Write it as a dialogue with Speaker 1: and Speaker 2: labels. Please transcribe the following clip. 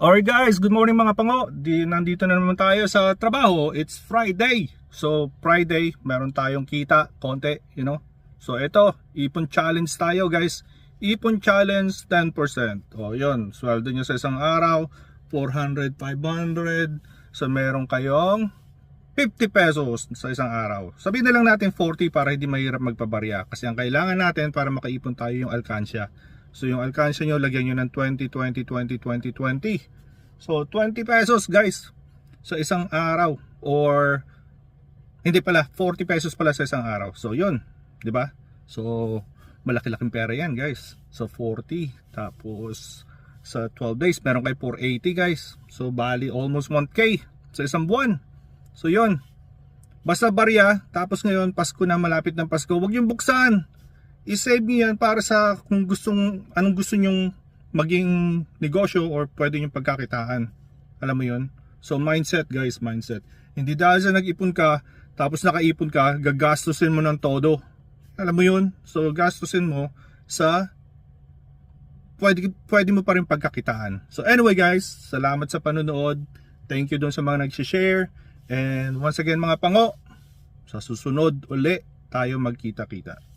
Speaker 1: Alright guys, good morning mga pango. Nandito na naman tayo sa trabaho. It's Friday. So Friday, meron tayong kita, konti, So ito, ipon challenge tayo guys. Ipon challenge 10%. O yun, sweldo nyo sa isang araw, 400, 500. So meron kayong 50 pesos sa isang araw. Sabihin na lang natin 40 para hindi mahirap magpabarya. Kasi ang kailangan natin para makaipon tayo yung alkansya. So yung alkansya nyo, lagyan nyo ng 20, 20, 20, 20, 20. So 20 pesos guys sa isang araw. Or hindi pala, 40 pesos pala sa isang araw. So yun, di ba? So malaki-laking pera yan guys. So 40 tapos sa 12 days meron kay 480 guys. So bali almost 1k sa isang buwan. So yun, basta barya. Tapos ngayon Pasko na, malapit ng Pasko, huwag yung buksan. I-save nyo yan para sa kung anong gusto nyong maging negosyo or pwede nyong pagkakitaan. Alam mo yun? So mindset guys, mindset. Hindi dahil sa nag-ipon ka, tapos nakaipon ka, gagastusin mo ng todo. Alam mo yun? So gastusin mo sa pwede mo pa rin pagkakitaan. So anyway guys, salamat sa panonood. Thank you dun sa mga nag-share. And once again mga pango, sa susunod uli tayo magkita-kita.